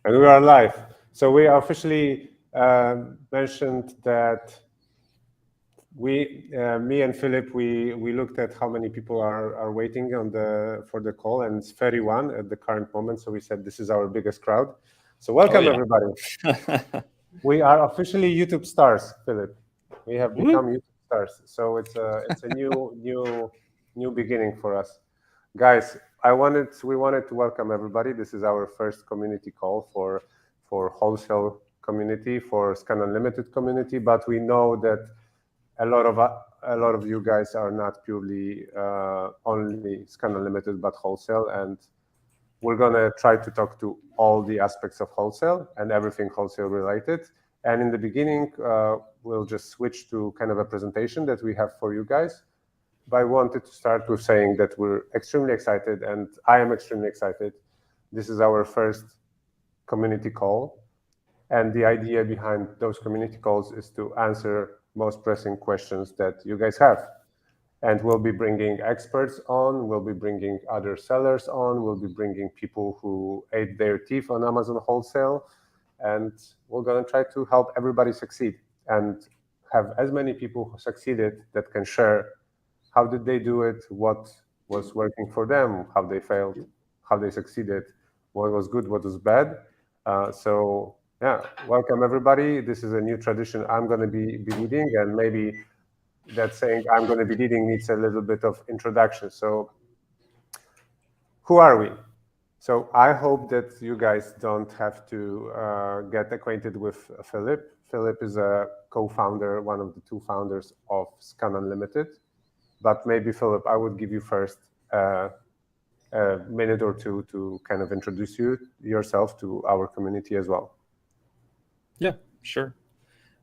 And we are live. So we officially mentioned that me and Philip, we looked at how many people are waiting for the call, and it's 31 at the current moment. So we said this is our biggest crowd. So welcome everybody. We are officially YouTube stars, Philip. We have become YouTube stars. So it's a new beginning for us, guys. We wanted to welcome everybody. This is our first community call for Wholesale community, for Scan Unlimited community, but we know that a lot of you guys are not purely only Scan Unlimited, but Wholesale, and we're gonna try to talk to all the aspects of Wholesale and everything Wholesale related. And in the beginning, we'll just switch to kind of a presentation that we have for you guys. But I wanted to start with saying that we're extremely excited, and I am extremely excited. This is our first community call, and the idea behind those community calls is to answer most pressing questions that you guys have. And we'll be bringing experts on, we'll be bringing other sellers on, we'll be bringing people who ate their teeth on Amazon Wholesale, and we're gonna try to help everybody succeed and have as many people who succeeded that can share how did they do it, what was working for them, how they failed, how they succeeded, what was good, what was bad. So yeah, welcome everybody. This is a new tradition I'm going to be leading, and maybe that saying I'm going to be leading needs a little bit of introduction. So who are we? So I hope that you guys don't have to get acquainted with Philip. Philip is a co-founder, one of the two founders of Scan Unlimited. But maybe, Philip, I would give you first a minute or two to kind of introduce yourself to our community as well. Yeah, sure.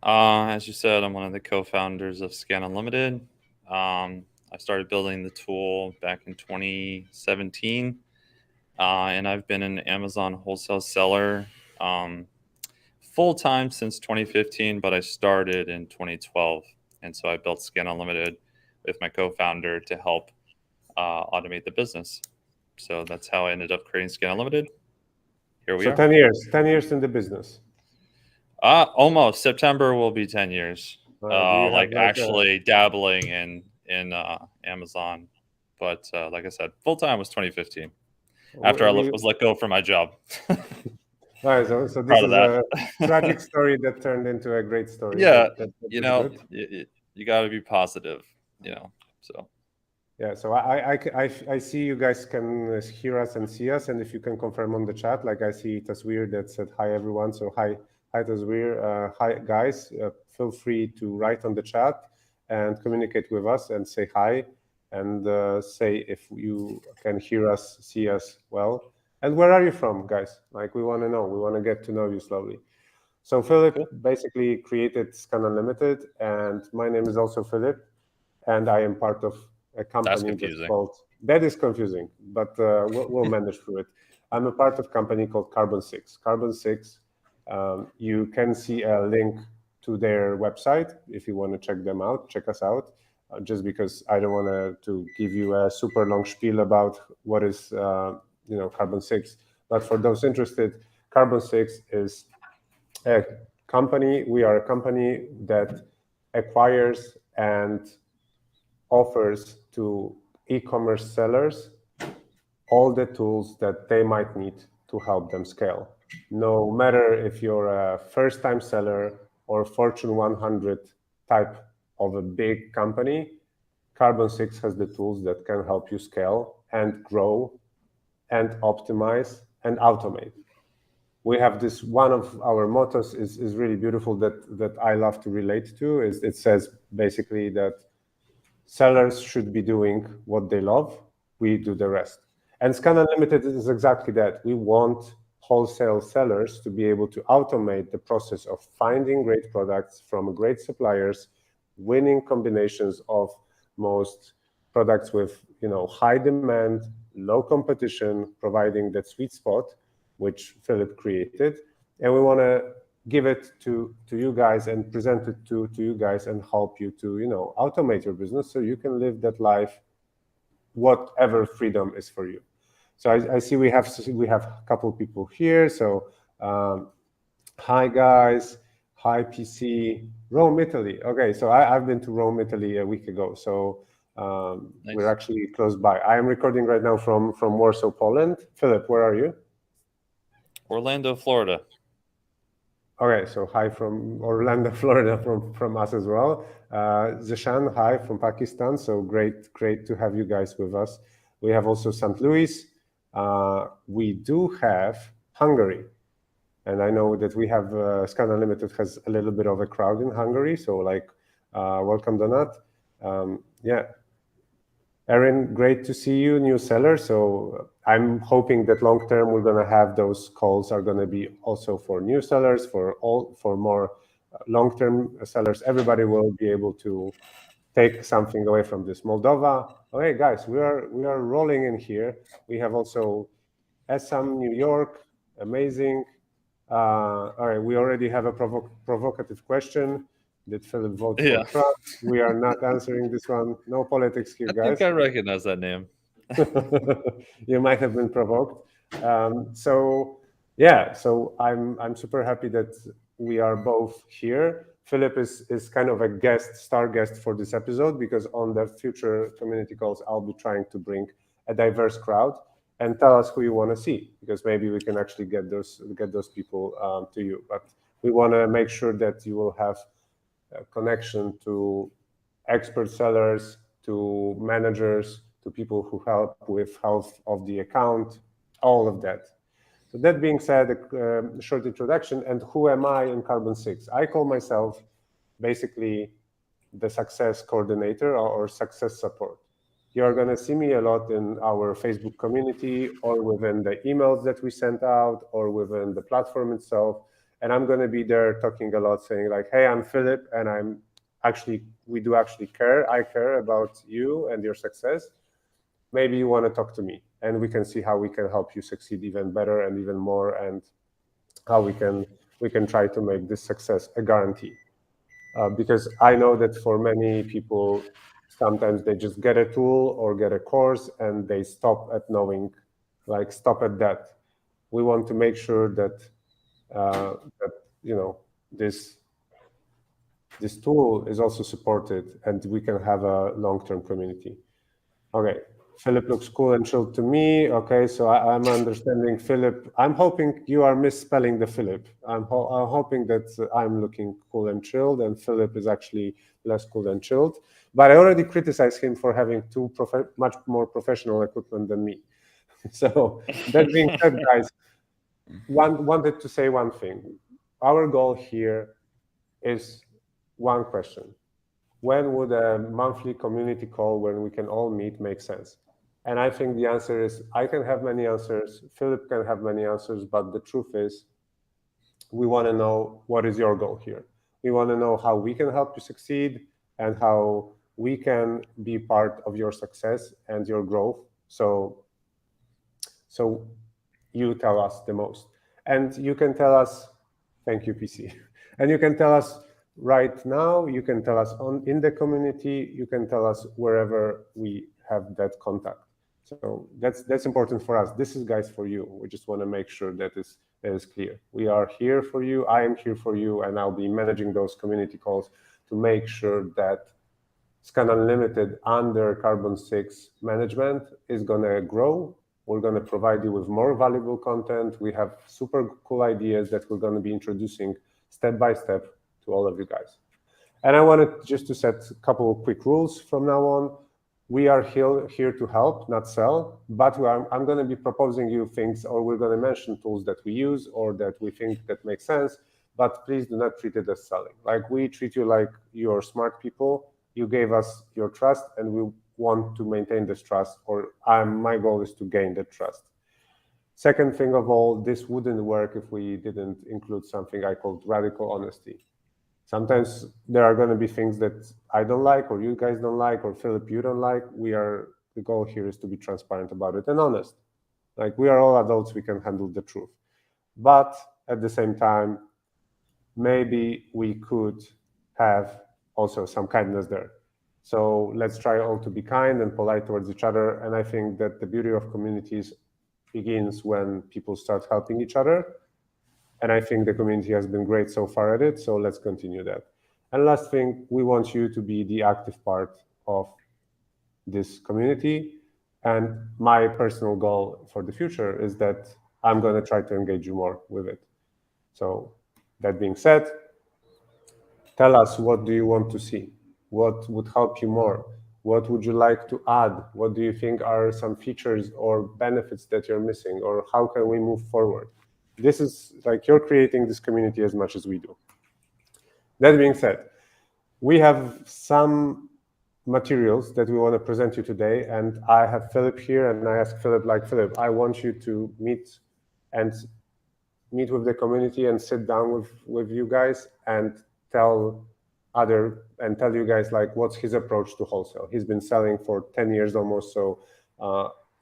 As you said, I'm one of the co-founders of Scan Unlimited. I started building the tool back in 2017, and I've been an Amazon wholesale seller full-time since 2015, but I started in 2012. And so I built Scan Unlimited with my co-founder to help automate the business. So that's how I ended up creating Scan Unlimited. Here we are. 10 years in the business. Almost. September will be 10 years. Actually dabbling in Amazon, but like I said, full time was 2015. After I was let go from my job. Right, so this is a tragic story that turned into a great story. Yeah, you got to be positive, So. Yeah, so I see you guys can hear us and see us, and if you can confirm on the chat, like I see Tasweer that said hi everyone. So hi Tasweer, hi guys. Feel free to write on the chat and communicate with us and say hi, and say if you can hear us, see us well. And where are you from, guys? Like, we want to know. We want to get to know you slowly. So Philip basically created Scan Unlimited, and my name is also Philip, and I am part of a company that's called, that is confusing, but we'll manage through it. I'm a part of a company called Carbon 6. Carbon 6, you can see a link to their website if you want to check them out, check us out. Just because I don't want to give you a super long spiel about what is Carbon 6. But for those interested, Carbon 6 is a company. We are a company that acquires and offers to e-commerce sellers all the tools that they might need to help them scale. No matter if you're a first-time seller or Fortune 100 type of a big company, Carbon 6 has the tools that can help you scale and grow and optimize and automate. We have this, one of our mottos is really beautiful that I love to relate to. Is it says basically that sellers should be doing what they love, we do the rest. And Scan Unlimited is exactly that. We want wholesale sellers to be able to automate the process of finding great products from great suppliers, winning combinations of most products with high demand, low competition, providing that sweet spot, which Philip created. And we want to give it to you guys and present it to you guys and help you to automate your business so you can live that life, whatever freedom is for you. So I see we have a couple people here. So Hi guys, hi PC, Rome, Italy. Okay, so I've been to Rome, Italy a week ago, so we're Nice. actually close by. I am recording right now from Warsaw, Poland. Philip, where are you? Orlando, Florida. Okay, so hi from Orlando, Florida, from us as well. Zishan, hi from Pakistan. So great to have you guys with us. We have also St. Louis. We do have Hungary. And I know that we have Scan Unlimited has a little bit of a crowd in Hungary, so like, welcome, Donat. Yeah, Erin, great to see you, new seller. So I'm hoping that long term we're gonna have those calls are gonna be also for new sellers, for more long term sellers. Everybody will be able to take something away from this. Moldova. Okay, guys, we are rolling in here. We have also Assam, New York, amazing. All right, we already have a provocative question. Did Philip vote for Yeah, Trump? We are not answering this one. No politics here, I think guys. I recognize that name. You might have been provoked. So yeah, so I'm super happy that we are both here. Philip is kind of a star guest for this episode because on the future community calls, I'll be trying to bring a diverse crowd and tell us who you want to see because maybe we can actually get those people to you. But we want to make sure that you will have a connection to expert sellers, to managers, to people who help with health of the account, all of that. So that being said, a short introduction, and who am I in Carbon 6? I call myself basically the success coordinator or success support. You're going to see me a lot in our Facebook community or within the emails that we sent out or within the platform itself. And I'm going to be there talking a lot, saying like, hey, I'm Philip, and we do actually care. I care about you and your success. Maybe you want to talk to me and we can see how we can help you succeed even better and even more, and how we can try to make this success a guarantee. Because I know that for many people, sometimes they just get a tool or get a course and they stop at knowing, like stop at that. We want to make sure that that this tool is also supported and we can have a long-term community. Okay, Philip looks cool and chilled to me. Okay, so I'm understanding Philip. I'm hoping you are misspelling the Philip. I'm hoping that I'm looking cool and chilled, and Philip is actually less cool and chilled. But I already criticized him for having much more professional equipment than me. So that being said, guys, wanted to say one thing. Our goal here is one question: when would a monthly community call when we can all meet make sense? And I think the answer is I can have many answers, Philip can have many answers, but the truth is we want to know what is your goal here. We want to know how we can help you succeed and how we can be part of your success and your growth. So you tell us the most. And you can tell us, thank you, PC. And you can tell us right now, you can tell us in the community, you can tell us wherever we have that contact. So that's important for us. This is, guys, for you. We just want to make sure that is clear. We are here for you. I am here for you, and I'll be managing those community calls to make sure that Scan Unlimited under Carbon 6 management is going to grow. We're going to provide you with more valuable content. We have super cool ideas that we're going to be introducing step by step to all of you guys. And I wanted just to set a couple of quick rules from now on. We are here to help, not sell, but I'm going to be proposing you things, or we're going to mention tools that we use or that we think that make sense, but please do not treat it as selling. Like, we treat you like you're smart people. You gave us your trust, and we want to maintain this trust, or my goal is to gain that trust. Second thing of all, this wouldn't work if we didn't include something I called radical honesty. Sometimes there are going to be things that I don't like, or you guys don't like, or Philip, you don't like. The goal here is to be transparent about it and honest. Like, we are all adults, we can handle the truth. But at the same time, maybe we could have also some kindness there. So let's try all to be kind and polite towards each other. And I think that the beauty of communities begins when people start helping each other. And I think the community has been great so far at it, so let's continue that. And last thing, we want you to be the active part of this community. And my personal goal for the future is that I'm going to try to engage you more with it. So that being said, tell us, what do you want to see? What would help you more? What would you like to add? What do you think are some features or benefits that you're missing? Or how can we move forward? This is like you're creating this community as much as we do. That being said, we have some materials that we want to present you today, and I have Philip here, and I ask Philip, like, Philip, I want you to meet with the community and sit down with you guys and tell you guys like what's his approach to wholesale. He's been selling for 10 years almost, so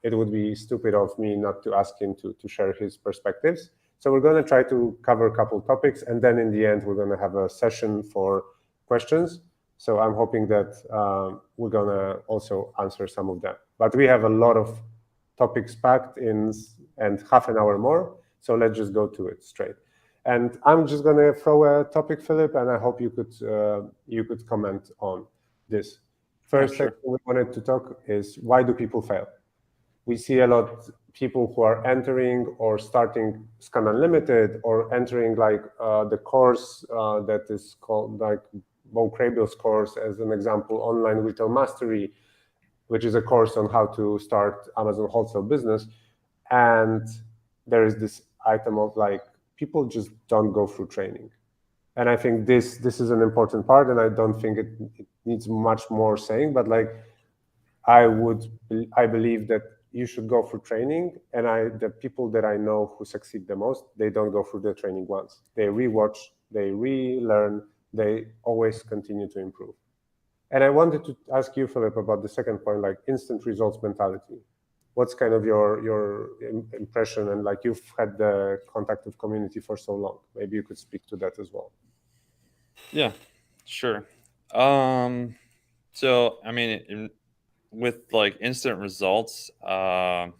it would be stupid of me not to ask him to share his perspectives. So we're going to try to cover a couple topics, and then in the end we're going to have a session for questions. So I'm hoping that we're going to also answer some of them. But we have a lot of topics packed in and half an hour more. So let's just go to it straight. And I'm just going to throw a topic, Philip, and I hope you could comment on this. First thing we wanted to talk is, why do people fail? We see a lot of people who are entering or starting Scan Unlimited or entering like the course that is called like Bo Crabill's course, as an example, Online Retail Mastery, which is a course on how to start Amazon wholesale business. And there is this item of like, people just don't go through training. And I think this is an important part, and I don't think it needs much more saying, but like, I believe that you should go through training, and the people that I know who succeed the most, they don't go through the training once. They rewatch, they relearn, they always continue to improve. And I wanted to ask you, Philip, about the second point, like instant results mentality. What's kind of your impression? And like, you've had the contact with community for so long, maybe you could speak to that as well. Yeah, sure. So I mean, with like instant results, I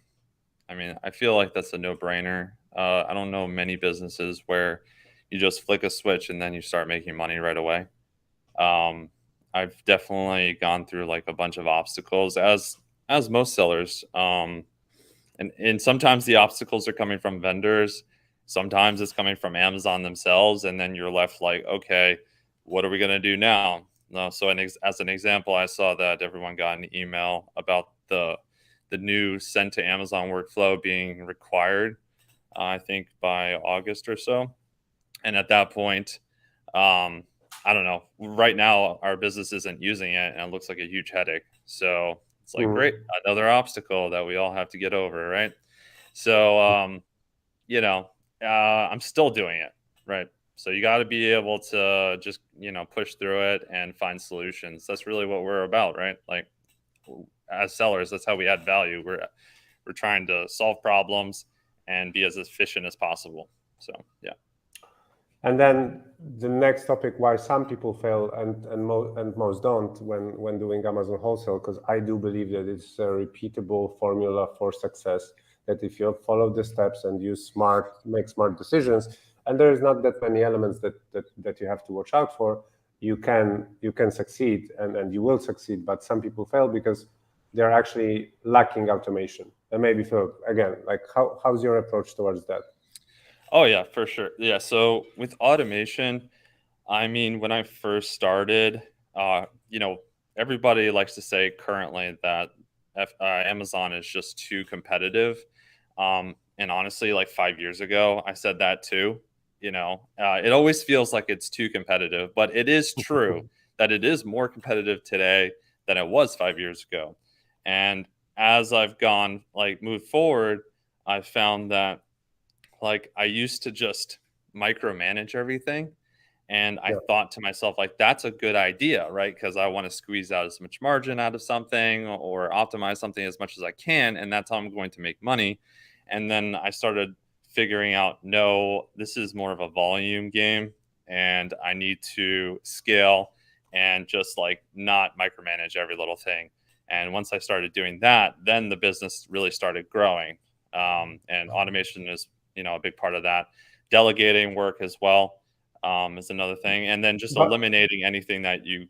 mean, I feel like that's a no-brainer. I don't know many businesses where you just flick a switch and then you start making money right away. I've definitely gone through like a bunch of obstacles, as most sellers. And sometimes the obstacles are coming from vendors. Sometimes it's coming from Amazon themselves, and then you're left like, okay, what are we gonna do now? No, so as an example, I saw that everyone got an email about the new send to Amazon workflow being required, I think by August or so. And at that point, um, I don't know. Right now, our business isn't using it, and it looks like a huge headache. So it's like, great, another obstacle that we all have to get over, right? So, you know, I'm still doing it, right? So you got to be able to just, push through it and find solutions. That's really what we're about, right? Like, as sellers, that's how we add value. We're trying to solve problems and be as efficient as possible. So, yeah. And then the next topic, why some people fail and most don't when doing Amazon wholesale, because I do believe that it's a repeatable formula for success. That if you follow the steps and make smart decisions, and there's not that many elements that you have to watch out for, you can succeed and you will succeed. But some people fail because they're actually lacking automation. And maybe Phil, again, like how's your approach towards that? Oh yeah, for sure. Yeah. So with automation, I mean, when I first started, you know, everybody likes to say currently that Amazon is just too competitive. And honestly, like 5 years ago, I said that too. It always feels like it's too competitive, but it is true that it is more competitive today than it was 5 years ago. And as I've moved forward, I've found that like I used to just micromanage everything. And I Yeah. thought to myself, like, that's a good idea, right? Because I want to squeeze out as much margin out of something or optimize something as much as I can. And that's how I'm going to make money. And then I started figuring out, no, this is more of a volume game and I need to scale and just like not micromanage every little thing. And once I started doing that, then the business really started growing. And automation is, a big part of that. delegating work as well is another thing, and then just But eliminating anything that you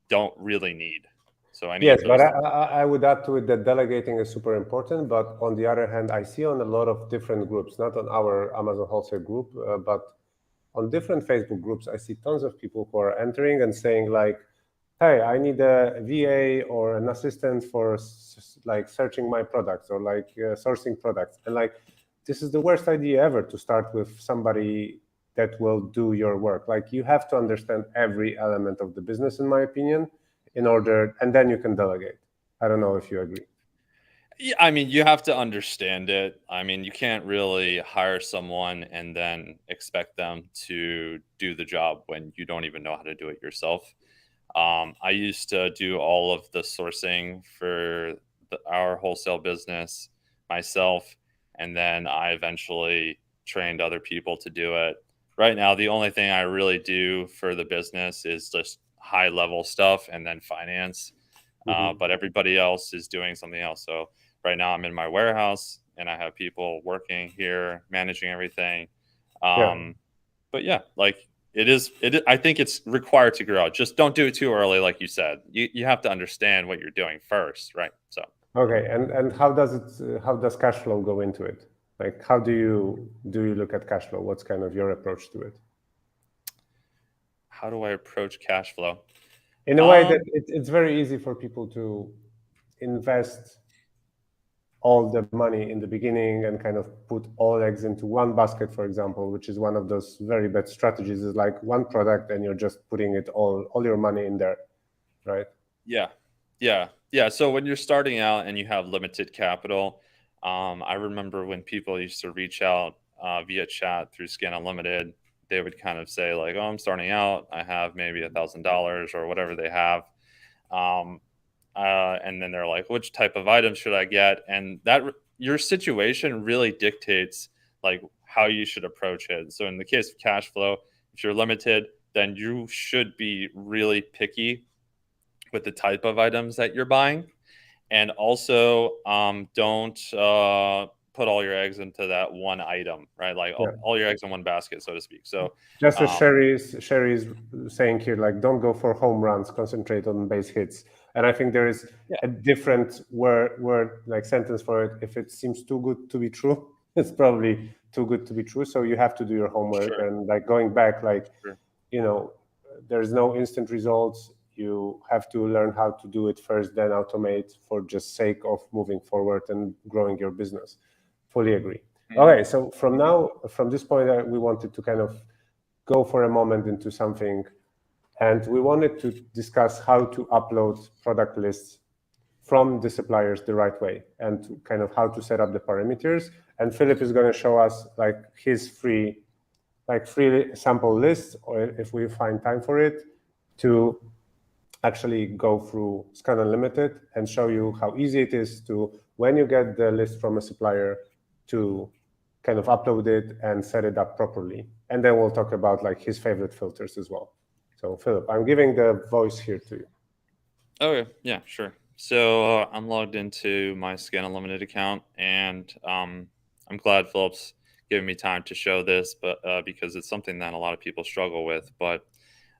don't really need. So any yes, of but those. I would add to it that delegating is super important. But on the other hand, I see on a lot of different groups, not on our Amazon Wholesale group, but on different Facebook groups, I see tons of people who are entering and saying like, "Hey, I need a VA or an assistant for like searching my products or like sourcing products," and like, this is the worst idea ever to start with somebody that will do your work. Like, you have to understand every element of the business, in my opinion, in order, and then you can delegate. I don't know if you agree. Yeah, I mean, you have to understand it. I mean, you can't really hire someone and then expect them to do the job when you don't even know how to do it yourself. I used to do all of the sourcing for our wholesale business myself, and then I eventually trained other people to do it. Right now, the only thing I really do for the business is just high level stuff and then finance. Hmm. But everybody else is doing something else. So right now, I'm in my warehouse and I have people working here, managing everything. Yeah. Um, but yeah, like I think it's required to grow. Just don't do it too early, like you said. You have to understand what you're doing first, right? So Okay. And how does it? How does cash flow go into it? Like, how do you look at cash flow? What's kind of your approach to it? how do I approach cash flow? In a way that Um, it's very easy for people to invest all the money in the beginning and kind of put all eggs into one basket, for example, which is one of those very bad strategies, is like one product and you're just putting it all your money in there, right? yeah, yeah. So when you're starting out and you have limited capital, I remember when people used to reach out via chat through Scan Unlimited, they would kind of say like, "Oh, I'm starting out. I have maybe $1,000 or whatever they have." Um, and then they're like, which type of items should I get? And your situation really dictates like how you should approach it. So in the case of cash flow, if you're limited, then you should be really picky with the type of items that you're buying, and also don't put all your eggs into that one item, right? Like Yeah. all your eggs in one basket, so to speak. So Just as um, Sherry's saying here, like, don't go for home runs, concentrate on base hits. And I think there is yeah, a different word like sentence for it. If it seems too good to be true, it's probably too good to be true. So you have to do your homework, sure, and like going back, like, sure. you know, there's no instant results. You have to learn how to do it first, then automate for just sake of moving forward and growing your business. Fully agree. Mhm, Okay, so mhm. from this point, we wanted to kind of go for a moment into something, and we wanted to discuss how to upload product lists from the suppliers the right way, and kind of how to set up the parameters. And Philip is going to show us like his free sample list, or if we find time for it, to actually go through Scan Unlimited and show you how easy it is to, when you get the list from a supplier, to kind of upload it and set it up properly. And then we'll talk about like his favorite filters as well. So Philip, I'm giving the voice here to you. Okay, yeah, sure. So I'm logged into my Scan Unlimited account, and I'm glad Philip's giving me time to show this, but because it's something that a lot of people struggle with. But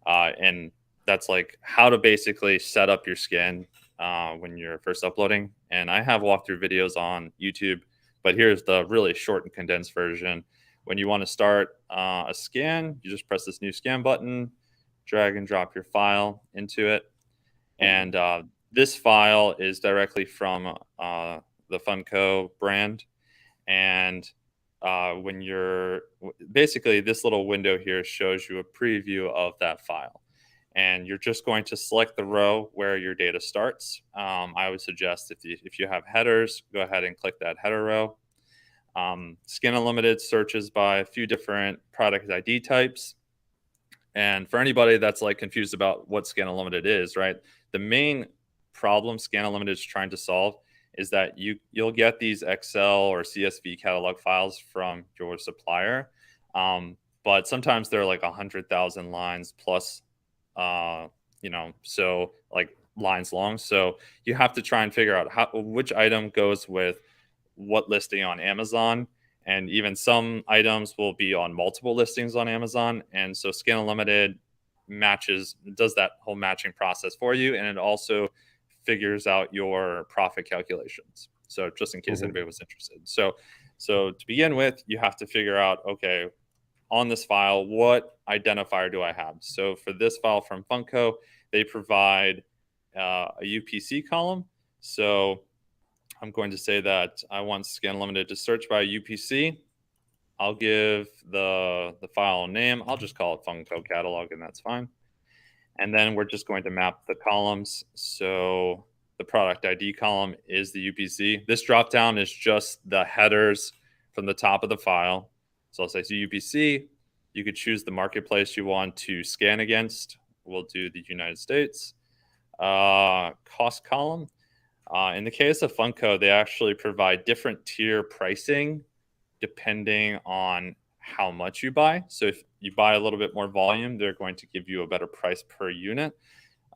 and that's like how to basically set up your skin when you're first uploading. And I have walkthrough videos on YouTube, but here's the really short and condensed version. When you want to start a scan, you just press this new scan button, drag and drop your file into it, and this file is directly from the Funko brand. And when you're basically, this little window here shows you a preview of that file. And you're just going to select the row where your data starts. I would suggest if you have headers, go ahead and click that header row. Scan Unlimited searches by a few different product ID types. And for anybody that's like confused about what Scan Unlimited is, right? The main problem Scan Unlimited is trying to solve is that you'll get these Excel or CSV catalog files from your supplier, but sometimes they're like 100,000 lines plus, uh, so like lines long. So you have to try and figure out which item goes with what listing on Amazon, and even some items will be on multiple listings on Amazon. And so Scan Unlimited does that whole matching process for you, and it also figures out your profit calculations. So just in case anybody was interested. So to begin with, you have to figure out, okay, on this file, what identifier do I have? So for this file from Funko, they provide a UPC column. So I'm going to say that I want Scan Unlimited to search by UPC. I'll give the file name. I'll just call it Funko Catalog, and that's fine. And then we're just going to map the columns. So the product ID column is the UPC. This dropdown is just the headers from the top of the file. So I'll say UPC. You could choose the marketplace you want to scan against. We'll do the United States. Cost column. In the case of Funko, they actually provide different tier pricing depending on how much you buy. So if you buy a little bit more volume, they're going to give you a better price per unit.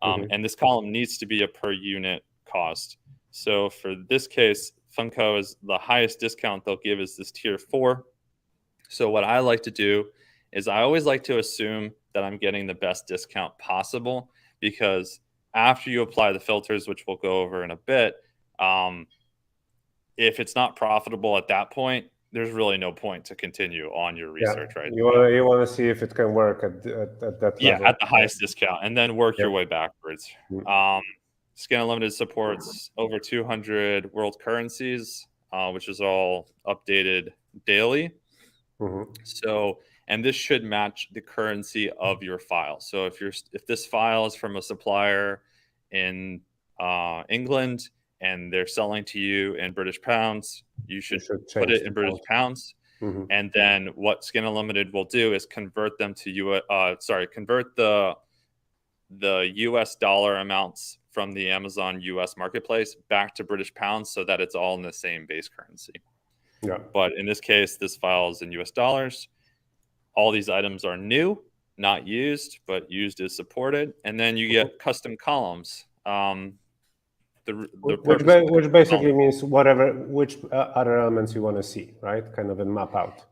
And this column needs to be a per unit cost. So for this case, Funko is the highest discount they'll give is this tier 4. So what I like to do is I always like to assume that I'm getting the best discount possible, because after you apply the filters, which we'll go over in a bit, if it's not profitable at that point, there's really no point to continue on your research, right? You want to see if it can work at that level. Yeah, at the highest discount, and then work your way backwards. Scan Unlimited supports over 200 world currencies, which is all updated daily. So, and this should match the currency of your file. So if this file is from a supplier in England and they're selling to you in British pounds, you should put it in British pounds. And then what Scan Unlimited will do is convert them to convert the US dollar amounts from the Amazon US marketplace back to British pounds so that it's all in the same base currency. But in this case, this file is in US dollars. All these items are new, not used, but used is supported. And then you get custom columns. Which basically means which other elements you want to see, right? Kind of a map out.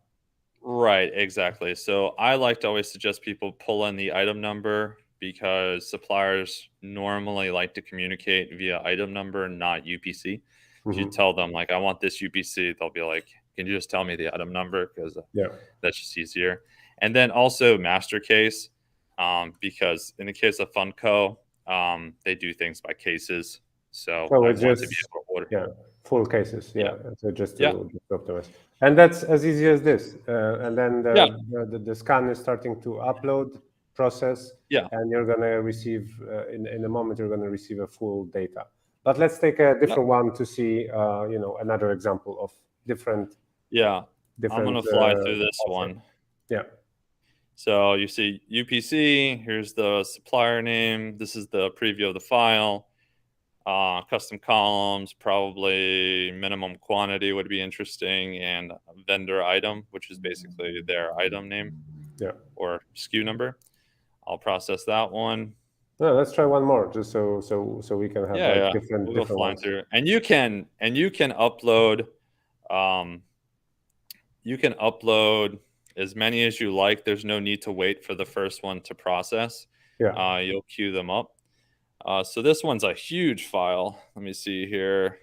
Right, exactly. So I like to always suggest people pull in the item number, because suppliers normally like to communicate via item number, not UPC. If you tell them, like, I want this UPC, they'll be like, can you just tell me the item number? Because that's just easier. And then also master case, because in the case of Funko, they do things by cases. So I want to be able to order. Full cases. So just to optimize. And that's as easy as this. And then the scan is starting to upload process. And you're going to receive, in a moment, you're going to receive a full data. But let's take a different one to see, another example of different. I'm going to fly through this one. So you see UPC, here's the supplier name. This is the preview of the file. Custom columns, probably minimum quantity would be interesting, and vendor item, which is basically their item name or SKU number. I'll process that one. No, let's try one more, just so we can have different. We'll go flying through, and you can upload. You can upload as many as you like. There's no need to wait for the first one to process. You'll queue them up. So this one's a huge file. Let me see here.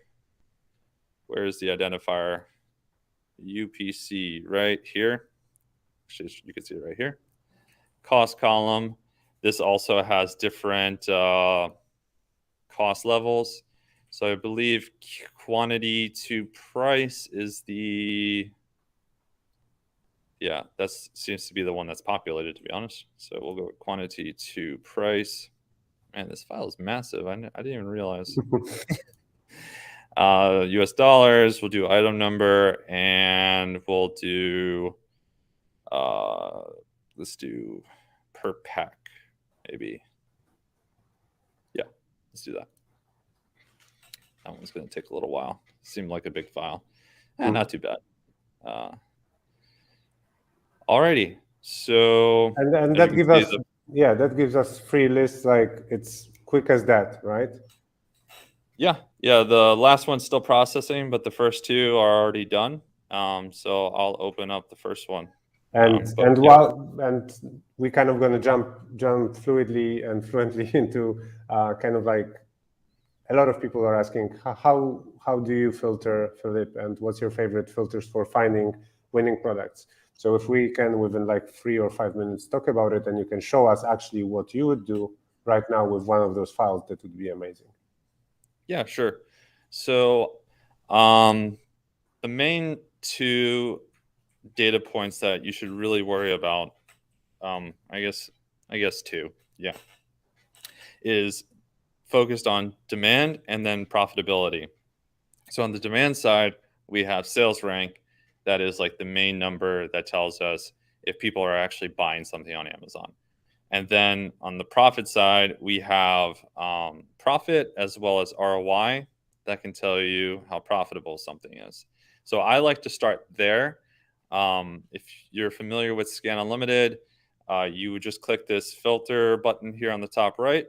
Where's the identifier? UPC right here. Actually, you can see it right here. Cost column. This also has different cost levels. So I believe quantity to price is that seems to be the one that's populated, to be honest. So we'll go with quantity to price. Man, this file is massive. I didn't even realize. US dollars, we'll do item number, and we'll do, let's do per pack, maybe. Let's do that. That one's going to take a little while. Seemed like a big file. Not too bad. Alrighty. So and that gives us that gives us free lists. Like, it's quick as that, right? The last one's still processing, but the first two are already done. So I'll open up the first one. And we kind of going to jump fluidly and fluently into kind of like a lot of people are asking how do you filter, Philip, and what's your favorite filters for finding winning products? So if we can within like 3 or 5 minutes talk about it, and you can show us actually what you would do right now with one of those files, that would be amazing. Yeah, sure. So the main two data points that you should really worry about, I guess two, yeah, is focused on demand and then profitability. So on the demand side, we have sales rank. That is like the main number that tells us if people are actually buying something on Amazon. And then on the profit side, we have profit as well as ROI that can tell you how profitable something is. So I like to start there. If you're familiar with Scan Unlimited, you would just click this filter button here on the top right,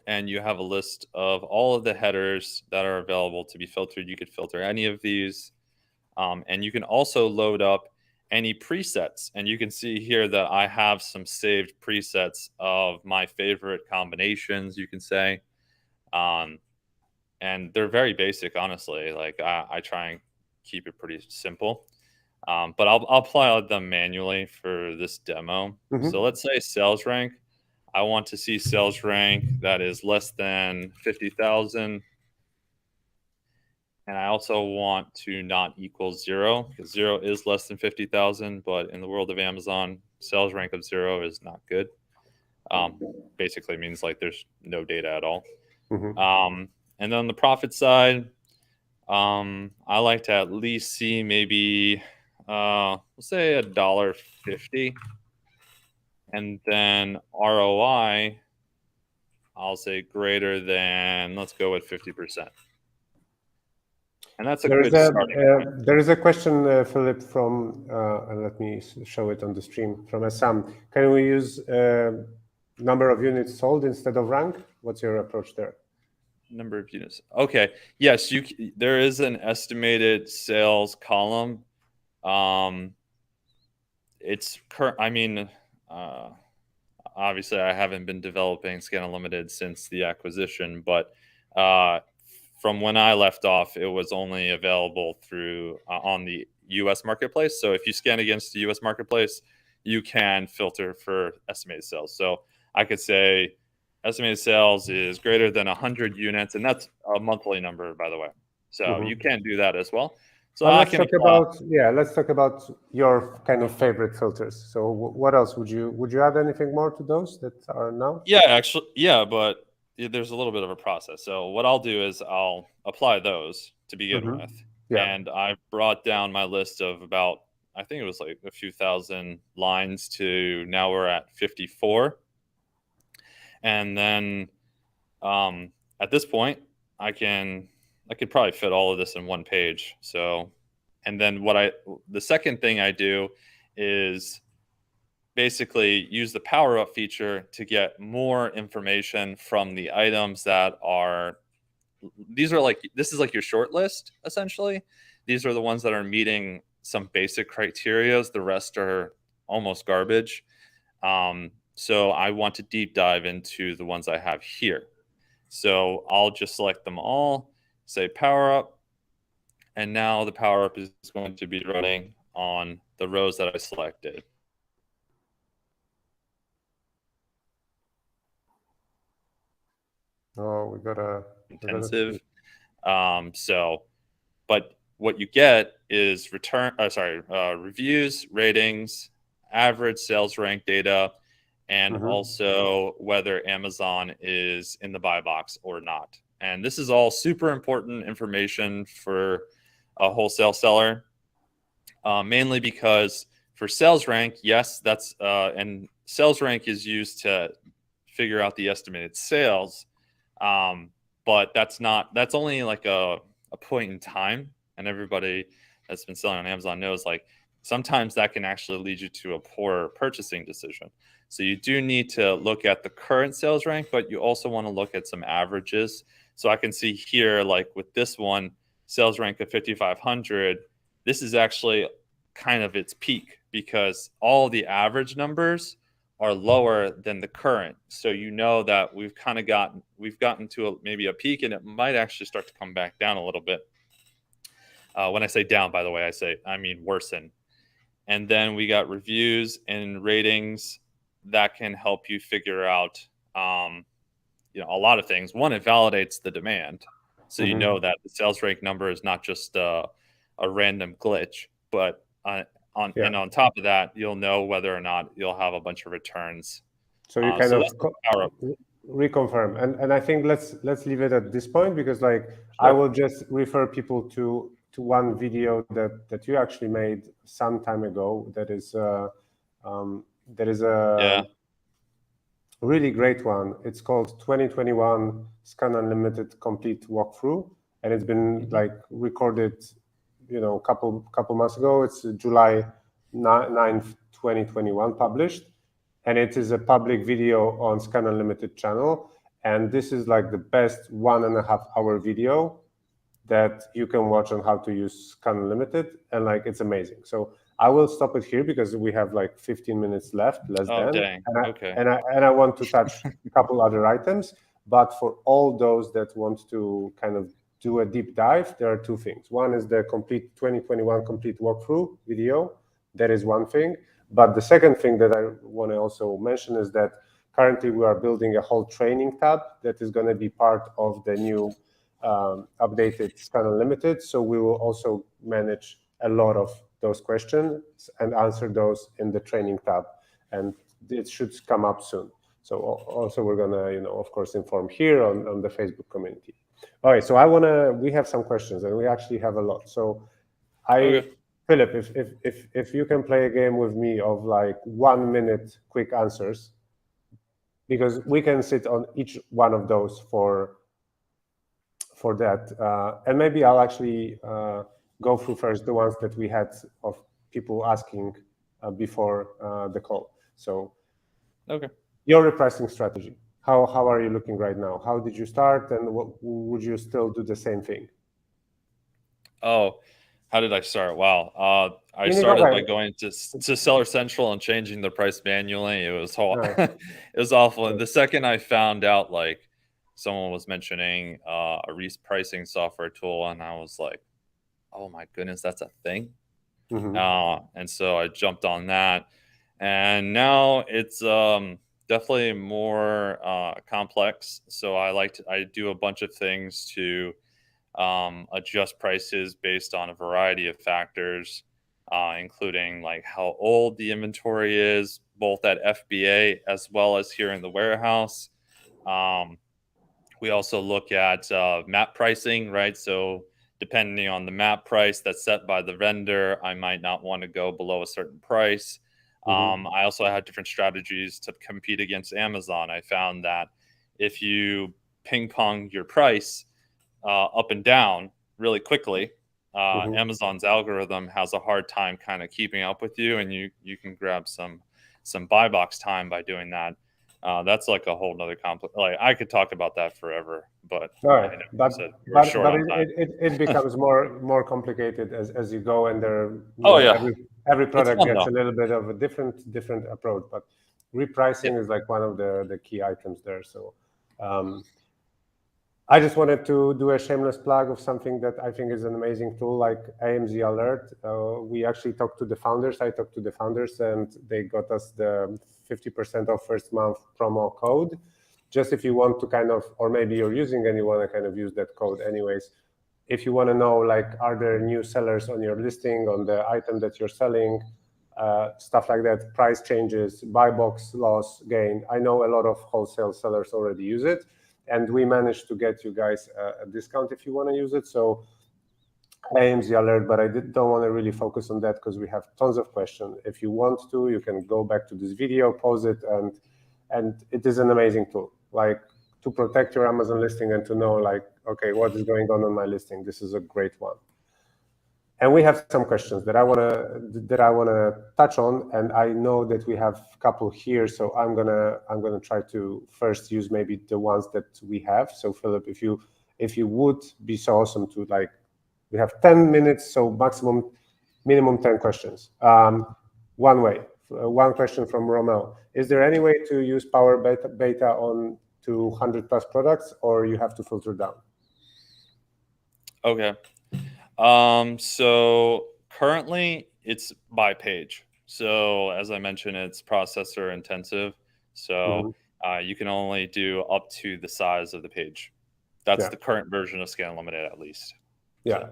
and you have a list of all of the headers that are available to be filtered. You could filter any of these. And you can also load up any presets. And you can see here that I have some saved presets of my favorite combinations, you can say. And they're very basic, honestly. Like I try and keep it pretty simple. But I'll apply them manually for this demo. Mm-hmm. So let's say sales rank. I want to see sales rank that is less than 50,000. And I also want to not equal 0, because 0 is less than 50,000. But in the world of Amazon, sales rank of 0 is not good. Basically means like there's no data at all. Mm-hmm. And then on the profit side, I like to at least see maybe, let's say $1.50. And then ROI, I'll say greater than, let's go with 50%. And that's a good starting point. There is a question, Philip, from, let me show it on the stream, from Assam. Can we use number of units sold instead of rank? What's your approach there? Number of units. Okay. Yes, there is an estimated sales column. It's current. I mean, obviously, I haven't been developing Scan Unlimited since the acquisition, but from when I left off, it was only available through on the U.S. marketplace. So if you scan against the U.S. marketplace, you can filter for estimated sales. So I could say estimated sales is greater than 100 units, and that's a monthly number, by the way. So you can do that as well. So let's talk about your kind of favorite filters. So what else would you add anything more to those that are now? Yeah, actually, yeah, but there's a little bit of a process. So what I'll do is I'll apply those to begin with. Yeah. And I brought down my list of about, I think it was like a few thousand lines to now we're at 54. And then at this point, I could probably fit all of this in one page. So, and then the second thing I do is basically use the power up feature to get more information from the items that are, this is like your short list, essentially. These are the ones that are meeting some basic criterias. The rest are almost garbage. So I want to deep dive into the ones I have here. So I'll just select them all, say power up, and now the power up is going to be running on the rows that I selected. Oh, we got a intensive. But what you get is reviews, ratings, average sales rank data, and also whether Amazon is in the buy box or not. And this is all super important information for a wholesale seller, mainly because for sales rank, yes, and sales rank is used to figure out the estimated sales. But that's only like a point in time, and everybody that's been selling on Amazon knows like sometimes that can actually lead you to a poor purchasing decision. So you do need to look at the current sales rank, but you also want to look at some averages. So I can see here, like with this one, sales rank of 5,500, this is actually kind of its peak because all the average numbers are lower than the current. So you know that we've gotten to maybe a peak, and it might actually start to come back down a little bit. When I say down, by the way, I mean worsen. And then we got reviews and ratings that can help you figure out, a lot of things. One, it validates the demand, so you know that the sales rank number is not just a random glitch, but on top of that, you'll know whether or not you'll have a bunch of returns. So you kind of reconfirm, and I think let's leave it at this point, because like I will just refer people to one video that you actually made some time ago. That is a really great one. It's called 2021 Scan Unlimited Complete Walkthrough, and it's been like recorded, a couple months ago. It's July 9th, 2021 published, and it is a public video on Scan Unlimited channel. And this is like the best 1.5 hour video that you can watch on how to use Scan Unlimited, and like it's amazing. So I will stop it here because we have like 15 minutes left, less than. Dang. And I want to touch a couple other items, but for all those that want to kind of do a deep dive, there are two things. One is the complete 2021 complete walkthrough video. That is one thing. But the second thing that I want to also mention is that currently we are building a whole training tab that is going to be part of the new updated Scan Unlimited. So we will also manage a lot of those questions and answer those in the training tab, and it should come up soon. So also we're gonna, of course, inform here on the Facebook community. All right, so we have some questions, and we actually have a lot. So Philip, if you can play a game with me of like 1 minute quick answers, because we can sit on each one of those for that, and maybe I'll actually go through first the ones that we had of people asking before the call. So, your repricing strategy. How are you looking right now? How did you start, and would you still do the same thing? Oh, how did I start? Wow. I started by going to Seller Central and changing the price manually. It was it was awful. And the second I found out, like, someone was mentioning a repricing software tool, and I was like, oh my goodness, that's a thing. And so I jumped on that, and now it's definitely more complex. So I do a bunch of things to adjust prices based on a variety of factors, including like how old the inventory is, both at FBA as well as here in the warehouse. We also look at map pricing, right? So depending on the map price that's set by the vendor, I might not want to go below a certain price. I also had different strategies to compete against Amazon. I found that if you ping pong your price up and down really quickly, Amazon's algorithm has a hard time kind of keeping up with you, and you can grab some buy box time by doing that. That's like a whole nother complex. Like I could talk about that forever, but it becomes more complicated as you go, and every product gets a little bit of a different approach. But repricing is like one of the key items there. So I just wanted to do a shameless plug of something that I think is an amazing tool, like AMZ Alert. We actually talked to the founders. I talked to the founders, and they got us the 50% off first month promo code. Just if you want to kind of, or maybe you're using and you want to kind of use that code anyways. If you want to know, like, are there new sellers on your listing, on the item that you're selling, stuff like that, price changes, buy box, loss, gain. I know a lot of wholesale sellers already use it, and we managed to get you guys a discount if you want to use it. So AMZ Alert, but I don't want to really focus on that because we have tons of questions. If you want to, you can go back to this video, pause it, and it is an amazing tool, like, to protect your Amazon listing and to know, like, okay, what is going on my listing? This is a great one. And we have some questions that I wanna touch on, and I know that we have a couple here, so I'm gonna try to first use maybe the ones that we have. So Philip, if you would be so awesome to, like, we have 10 minutes, so maximum minimum 10 questions. One question from Romel. Is there any way to use Power Beta on 200 plus products, or you have to filter down? Okay. So currently it's by page. So as I mentioned, it's processor intensive. So you can only do up to the size of the page. That's the current version of Scan Unlimited, at least. Yeah. So.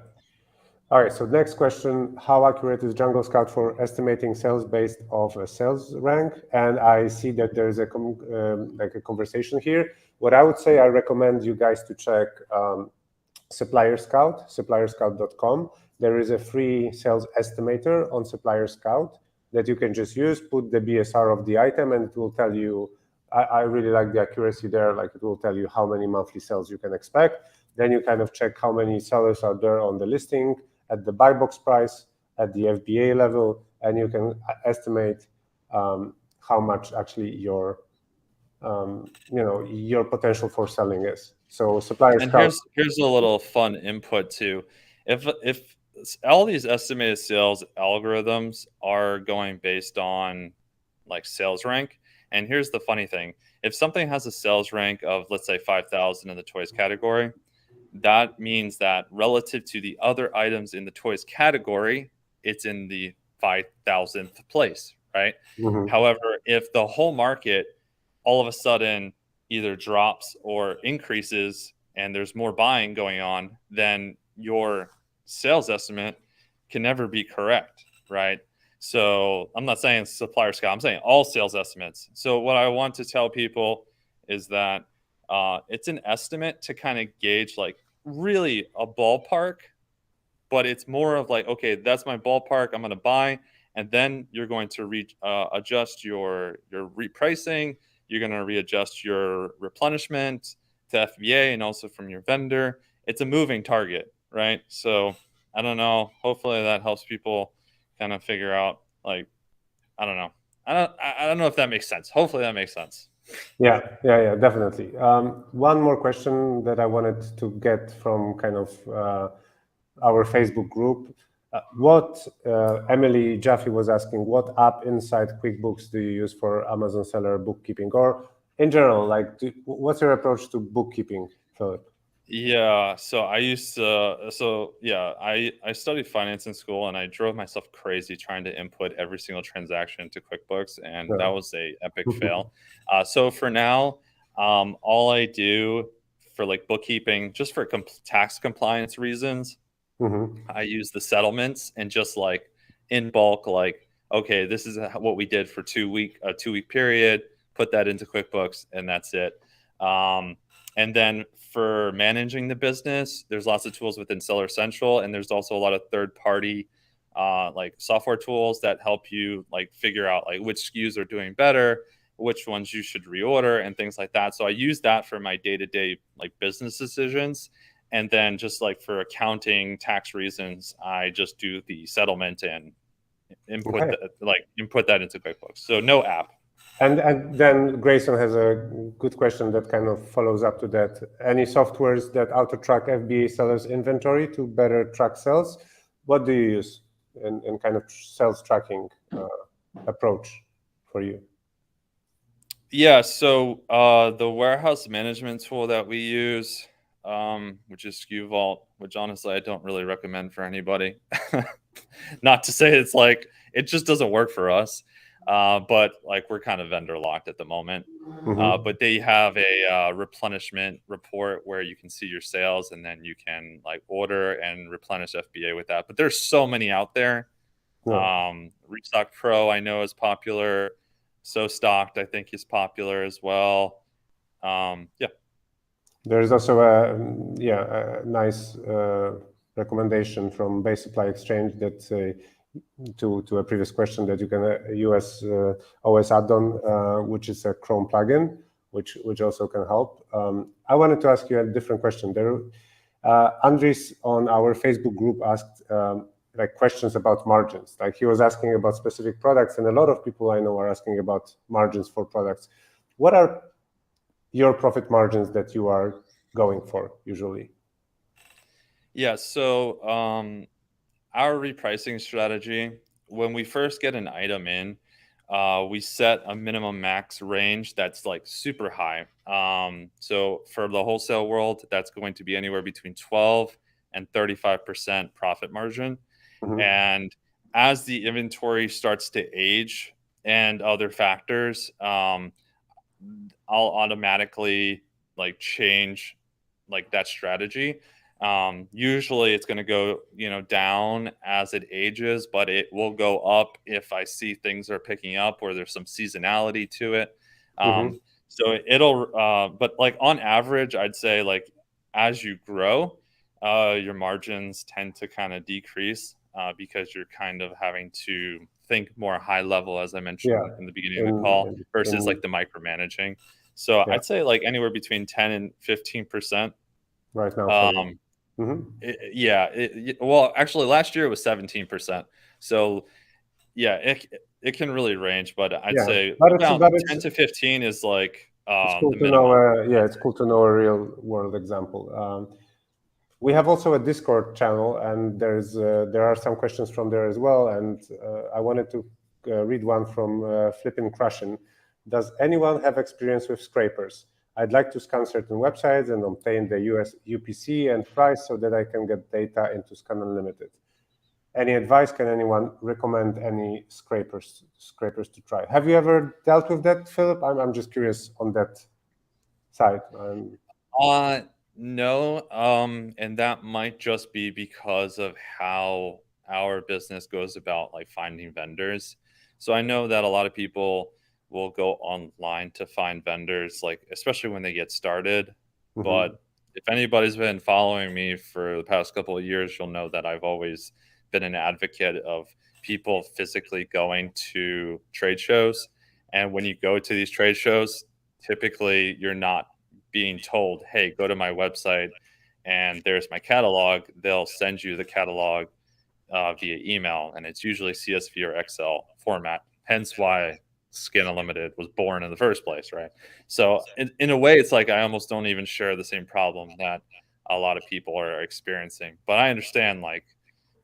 All right. So next question: how accurate is Jungle Scout for estimating sales based off a sales rank? And I see that there's a like a conversation here. What I would say, I recommend you guys to check Supplier Scout, supplierscout.com. There is a free sales estimator on Supplier Scout that you can just use, put the BSR of the item, and it will tell you. I really like the accuracy there. Like, it will tell you how many monthly sales you can expect. Then you kind of check how many sellers are there on the listing, at the buy box price, at the FBA level, and you can estimate how much actually your your potential for selling is. So Supplier Scout. Here's a little fun input too. If all these estimated sales algorithms are going based on like sales rank, and here's the funny thing: if something has a sales rank of, let's say, 5,000 in the toys category, that means that relative to the other items in the toys category, it's in the 5,000th place, right? However, if the whole market all of a sudden either drops or increases and there's more buying going on, then your sales estimate can never be correct, right? So I'm not saying Supplier Scout, I'm saying all sales estimates. So what I want to tell people is that it's an estimate to kind of gauge like really a ballpark, but it's more of like, okay, that's my ballpark, I'm going to buy, and then you're going to adjust your repricing, you're going to readjust your replenishment to FBA and also from your vendor. It's a moving target, right? So I don't know, hopefully that helps people kind of figure out, like, I don't know, I don't know if that makes sense. Hopefully that makes sense. Yeah, definitely. One more question that I wanted to get from kind of our Facebook group. Emily Jaffe was asking, what app inside QuickBooks do you use for Amazon seller bookkeeping, or in general, like, what's your approach to bookkeeping, Philip? Yeah, so I used to, I studied finance in school, and I drove myself crazy trying to input every single transaction into QuickBooks, and that was a epic fail. So for now, all I do for like bookkeeping, just for tax compliance reasons, I use the settlements and just like in bulk, like, okay, this is what we did for a 2-week period, put that into QuickBooks, and that's it. And then for managing the business, there's lots of tools within Seller Central, and there's also a lot of third-party like software tools that help you like figure out like which SKUs are doing better, which ones you should reorder, and things like that. So I use that for my day-to-day like business decisions. And then just like for accounting tax reasons, I just do the settlement and input that into QuickBooks. So no app. And then Grayson has a good question that kind of follows up to that. Any softwares that auto track FBA sellers inventory to better track sales? What do you use in kind of sales tracking approach for you? Yeah, so the warehouse management tool that we use, which is SKU Vault, which honestly I don't really recommend for anybody. Not to say it's like it just doesn't work for us, but like we're kind of vendor locked at the moment. But they have a replenishment report where you can see your sales, and then you can like order and replenish FBA with that. But there's so many out there. Restock Pro I know is popular. So Stocked I think is popular as well. Yeah. There's also a nice recommendation from Base Supply Exchange that to a previous question, that you can use OS add-on, which is a Chrome plugin, which also can help. I wanted to ask you a different question. There, Andres on our Facebook group asked like questions about margins. Like, he was asking about specific products, and a lot of people I know are asking about margins for products. What are your profit margins that you are going for usually? Yeah, so our repricing strategy, when we first get an item in, we set a minimum max range that's like super high. So for the wholesale world, that's going to be anywhere between 12 and 35% profit margin. Mhm. And as the inventory starts to age and other factors, I'll automatically like change like that strategy. Usually it's going to go, down as it ages, but it will go up if I see things are picking up or there's some seasonality to it. Um, Mhm. so but like on average, I'd say like as you grow, your margins tend to kind of decrease because you're kind of having to think more high level, as I Yeah. mentioned in the beginning of the In, call, in versus like in the micromanaging. So yeah. I'd say like anywhere between 10 and 15%. Right now for you. Um, Mhm. yeah. Well, actually, last year it was 17%. So yeah, it can really range, but I'd Yeah, say but it's about but 10 to 15 is like it's cool the to know. minimum. Yeah, I'd it's say. cool to know a real world example. We have also a Discord channel, and there are some questions from there as well. And I wanted to read one from Flippin' Crushin. Does anyone have experience with scrapers? I'd like to scan certain websites and obtain the US UPC and price so that I can get data into Scan Unlimited. Any advice? Can anyone recommend any scrapers to try? Have you ever dealt with that, Philip? I'm just curious on that side. Uh, no, and that might just be because of how our business goes about like finding vendors. So I know that a lot of people will go online to find vendors, like especially when they get started. Mhm. But if anybody's been following me for the past couple of years, you'll know that I've always been an advocate of people physically going to trade shows. And when you go to these trade shows, typically you're not being told, hey, go to my website and there's my catalog. They'll send you the catalog via email, and it's usually CSV or Excel format. Hence why Skin Unlimited was born in the first place, right? So, in a way, it's like I almost don't even share the same problem that a lot of people are experiencing. But I understand, like,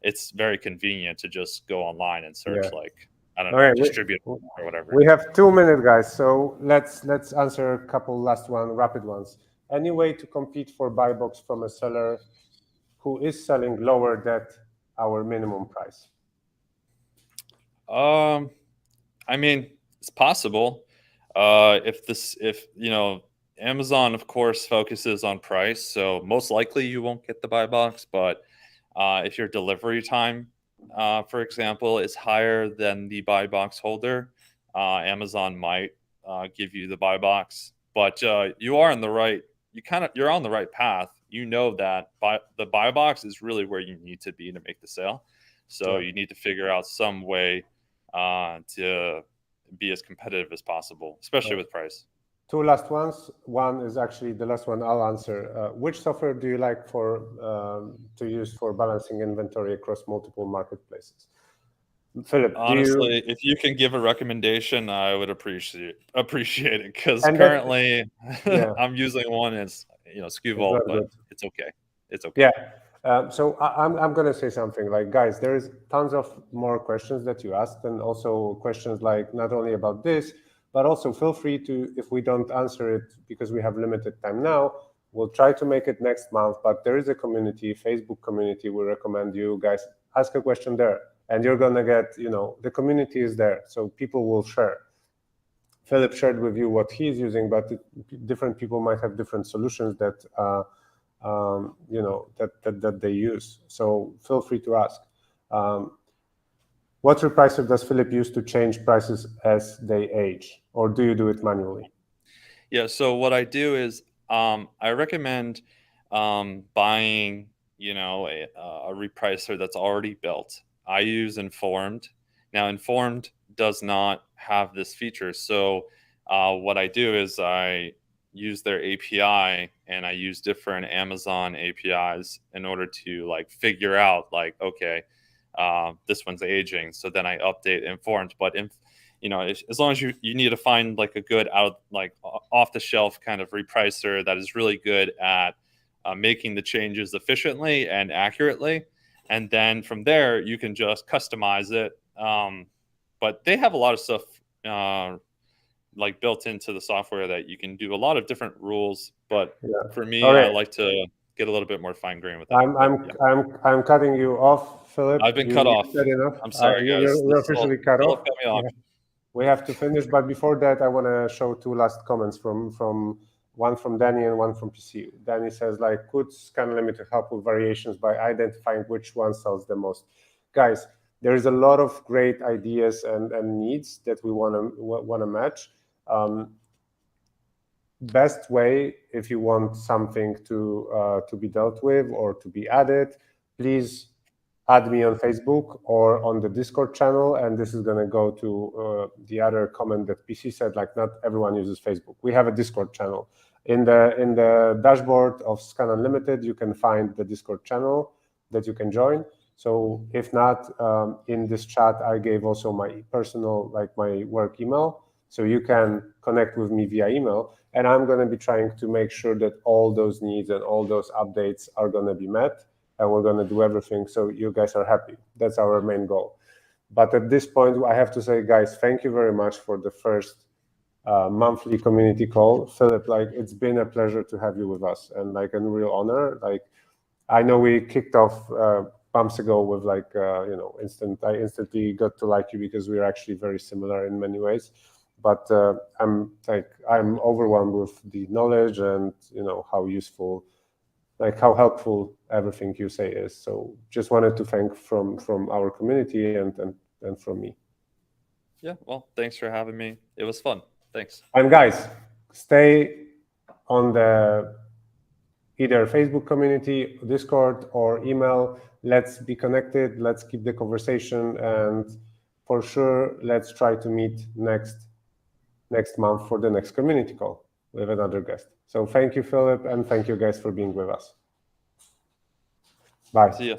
it's very convenient to just go online and search, Yeah. like, I don't know, Okay. distribute or whatever. We have 2 minutes, guys. So let's answer a couple last rapid ones. Any way to compete for buy box from a seller who is selling lower than our minimum price? Um, I mean, it's possible. If Amazon, of course, focuses on price, so most likely you won't get the buy box. But if your delivery time, for example, is higher than the buy box holder, Amazon might give you the buy box. But you are in the right. You're on the right path. You know that the buy box is really where you need to be to make the sale. So Yeah. you need to figure out some way to be as competitive as possible, especially Right. with price. Two last ones. One is actually the last one I'll answer. Which software do you like to use for balancing inventory across multiple marketplaces? Philip, do you? Honestly, if you can give a recommendation, I would appreciate it because And that, currently yeah, I'm using one. It's SKU it's Vault, not but good. it's okay. It's okay. Yeah. So I'm gonna say something like, guys, there is tons of more questions that you asked, and also questions like not only about this, but also feel free to, if we don't answer it because we have limited time now, we'll try to make it next month. But there is a community, Facebook community. We recommend you guys ask a question there, and you're gonna get, the community is there, so people will share. Philip shared with you what he's using, but different people might have different solutions that that they use. So feel free to ask. What repricer does Philip use to change prices as they age, or do you do it manually? Yeah. So what I do is I recommend buying, a repricer that's already built. I use Informed. Now, Informed does not have this feature. So what I do is I use their API and I use different Amazon APIs in order to like figure out like, okay, this one's aging. So then I update Informed. But as long as you need to find like a good off the shelf kind of repricer that is really good at making the changes efficiently and accurately, And then from there, you can just customize it. But they have a lot of stuff like built into the software that you can do a lot of different rules. But for me, I like to get a little bit more fine grained with that. I'm cutting you off, Philip. I've been cut off. I'm sorry, guys. You're officially cut off. Cut me off. We have to finish, but before that, I want to show two last comments from one from Danny and one from PC. Danny says, like, could Scan Unlimited help with variations by identifying which one sells the most? Guys, there is a lot of great ideas and needs that we want to match. Best way, if you want something to be dealt with or to be added, please add me on Facebook or on the Discord channel. And this is going to go to the other comment that PC said, like, not everyone uses Facebook. We have a Discord channel. In the dashboard of Scan Unlimited, you can find the Discord channel that you can join. So if not, in this chat, I gave also my personal, like my work email. So you can connect with me via email. And I'm going to be trying to make sure that all those needs and all those updates are going to be met. And we're going to do everything so you guys are happy. That's our main goal. But at this point, I have to say, guys, thank you very much for the first monthly community call. Philip, like, it's been a pleasure to have you with us and like a real honor. Like, I know we kicked off months ago with like, you know, I instantly got to like you because we're actually very similar in many ways. But I'm overwhelmed with the knowledge and, you know, how useful, like how helpful everything you say is. So just wanted to thank from our community and from me. Yeah, well, thanks for having me. It was fun. Thanks. And guys, stay on the either Facebook community, Discord, or email. Let's be connected. Let's keep the conversation. And for sure, let's try to meet next month for the next community call with another guest. So thank you, Philip, and thank you guys for being with us. Bye. See you.